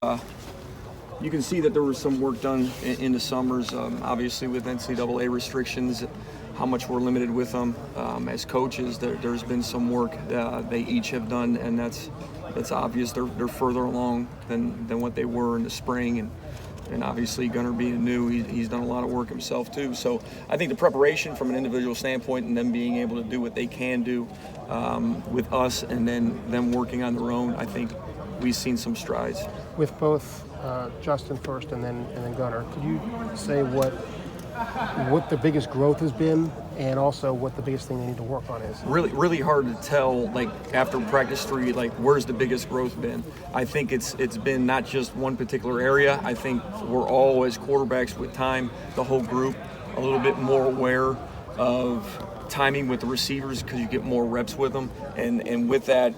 You can see that there was some work done in the summers, obviously with NCAA restrictions, how much we're limited with them. As coaches, there's been some work they each have done, and that's obvious. They're further along than what they were in the spring, and obviously Gunnar being new, he's done a lot of work himself too. So I think the preparation from an individual standpoint and them being able to do what they can do with us and then them working on their own, I think we've seen some strides. With both Justin first and then Gunnar, could you say what the biggest growth has been and also what the biggest thing they need to work on is? Really hard to tell, like after practice 3, like where's the biggest growth been. I think it's been not just one particular area. I think we're all, as quarterbacks with time, the whole group, a little bit more aware of timing with the receivers because you get more reps with them, and with that,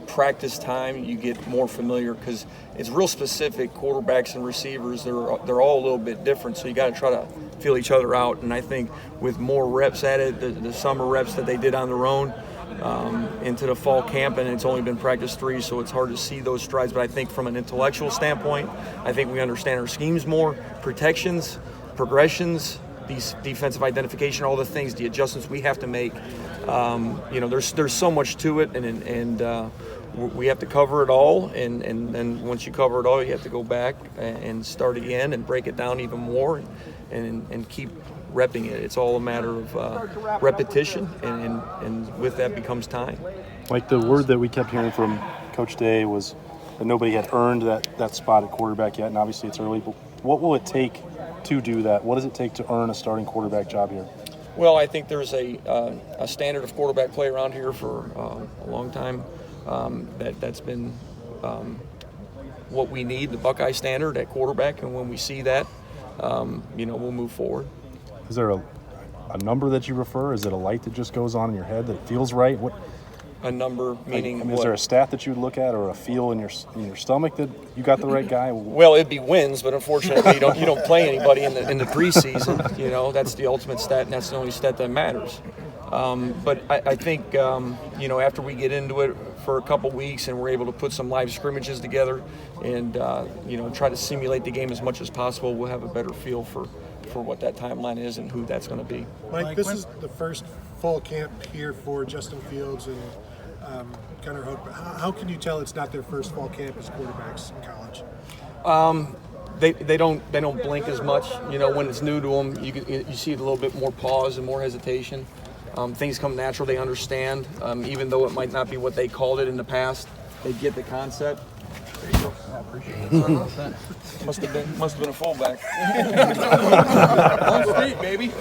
practice time, you get more familiar because it's real specific. Quarterbacks and receivers, they're all a little bit different, so you got to try to feel each other out. And I think with more reps added, the summer reps that they did on their own into the fall camp, and it's only been practice 3, so it's hard to see those strides. But I think from an intellectual standpoint, I think we understand our schemes more, protections, progressions, these defensive identification, all the things, the adjustments we have to make. There's so much to it, and we have to cover it all. And then once you cover it all, you have to go back and start again and break it down even more and keep repping it. It's all a matter of repetition, and with that becomes time. Like the word that we kept hearing from Coach Day was that nobody had earned that spot at quarterback yet, and obviously it's early. But what will it take to do that? What does it take to earn a starting quarterback job here? Well, I think there's a standard of quarterback play around here for a long time. That's been what we need, the Buckeye standard at quarterback, and when we see that, we'll move forward. Is there a number that you refer? Is it a light that just goes on in your head that feels right? What? A number meaning is there a stat that you would look at or a feel in your stomach that you got the right guy? Well, it'd be wins, but unfortunately you don't play anybody in the preseason. That's the ultimate stat, and that's the only stat that matters. But I think after we get into it for a couple weeks and we're able to put some live scrimmages together and try to simulate the game as much as possible, we'll have a better feel for what that timeline is and who that's going to be. Mike, this is the first fall camp here for Justin Fields and Gunnar Hook. How can you tell it's not their first fall camp as quarterbacks in college? They don't blink as much. When it's new to them, you see a little bit more pause and more hesitation. Things come natural. They understand, even though it might not be what they called it in the past. They get the concept. There you go. I appreciate it. Must have been a fullback. On street, baby.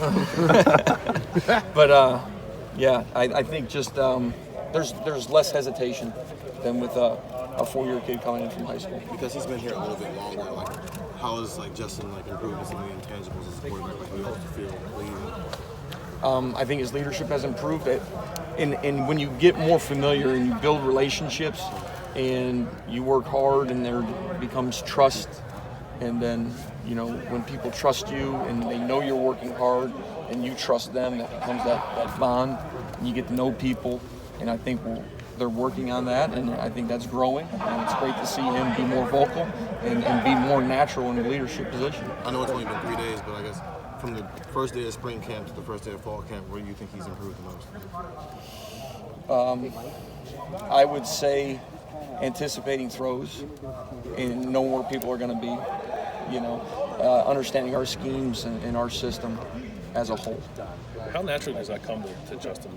But I think just there's less hesitation than with a 4-year kid coming in from high school. Because he's been here a little bit longer. How has Justin improved some of the intangibles as a quarterback? We also feel leading. I think his leadership has improved. And when you get more familiar and you build relationships and you work hard and there becomes trust, and then when people trust you and they know you're working hard and you trust them, that becomes that bond, and you get to know people. And I think they're working on that, and I think that's growing, and it's great to see him be more vocal and be more natural in the leadership position. I know it's only been 3 days, but I guess from the first day of spring camp to the first day of fall camp, where do you think he's improved the most? I would say anticipating throws and knowing where people are going to be, understanding our schemes and our system as a whole. How naturally does that come to Justin?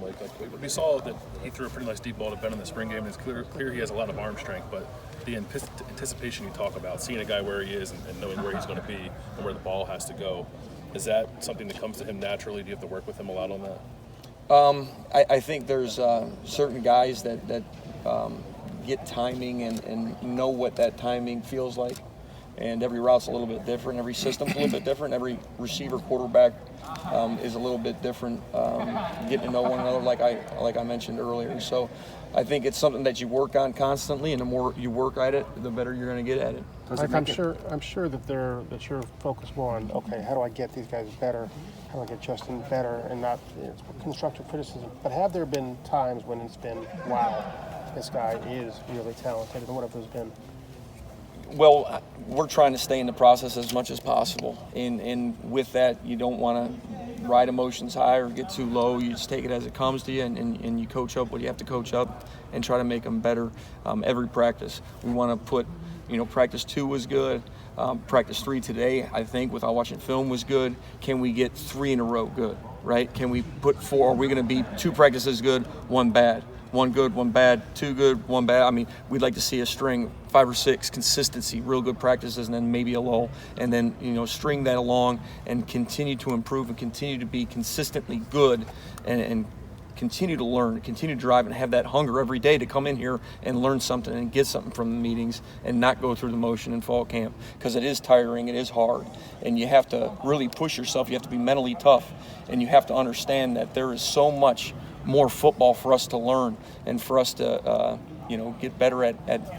We saw that he threw a pretty nice deep ball to Ben in the spring game, and it's clear he has a lot of arm strength, but the anticipation you talk about, seeing a guy where he is and knowing where he's going to be and where the ball has to go, is that something that comes to him naturally? Do you have to work with him a lot on that? I think there's certain guys that get timing and know what that timing feels like. And every route's a little bit different. Every system's a little bit different. Every receiver, quarterback is a little bit different. Getting to know one another, like I mentioned earlier. So I think it's something that you work on constantly, and the more you work at it, the better you're going to get at it. I'm sure that you're focused more on, okay, how do I get these guys better? How do I get Justin better, and not constructive criticism? But have there been times when it's been, wow, this guy is really talented, and what have those been? Well, we're trying to stay in the process as much as possible, and with that, you don't want to ride emotions high or get too low. You just take it as it comes to you, and you coach up what you have to coach up, and try to make them better every practice. We want to put, practice 2 was good. Practice 3 today, I think, without watching film, was good. Can we get 3 in a row good, right? Can we put 4? Are we going to be 2 practices good, 1 bad? 1 good, 1 bad, 2 good, 1 bad. I mean, we'd like to see a string, 5 or 6 consistency, real good practices, and then maybe a lull, and then string that along and continue to improve and continue to be consistently good, and continue to learn, continue to drive, and have that hunger every day to come in here and learn something and get something from the meetings, and not go through the motion in fall camp, because it is tiring, it is hard, and you have to really push yourself. You have to be mentally tough, and you have to understand that there is so much more football for us to learn, and for us to get better at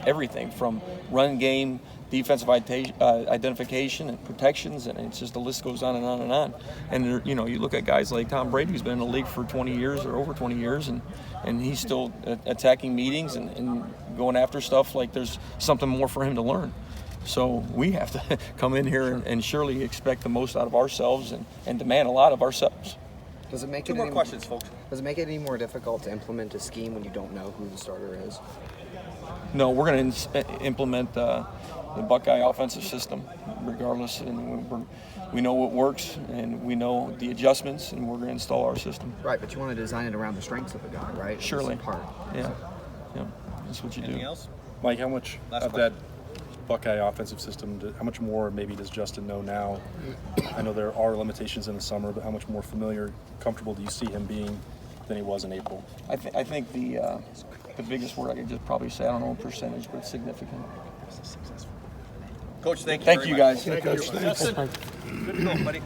everything from run game, defensive identification, and protections, and it's just, the list goes on and on and on. And you look at guys like Tom Brady, who's been in the league for 20 years or over 20 years, and he's still attacking meetings and going after stuff like there's something more for him to learn. So we have to come in here and surely expect the most out of ourselves and demand a lot of ourselves. Does it make Two it more any, questions, folks. Does it make it any more difficult to implement a scheme when you don't know who the starter is? No, we're going to implement the Buckeye offensive system regardless, and we know what works, and we know the adjustments, and we're going to install our system. Right, but you want to design it around the strengths of the guy, right? Surely. That's part. Yeah, that's what you Anything do. else? Mike, how much Last of that Buckeye offensive system, how much more maybe does Justin know now? I know there are limitations in the summer, but how much more familiar, comfortable do you see him being than he was in April? I think the biggest word I could just probably say, I don't know a percentage, but it's significant. Coach, thank you. Thank very you much. guys. Justin, good to go, buddy.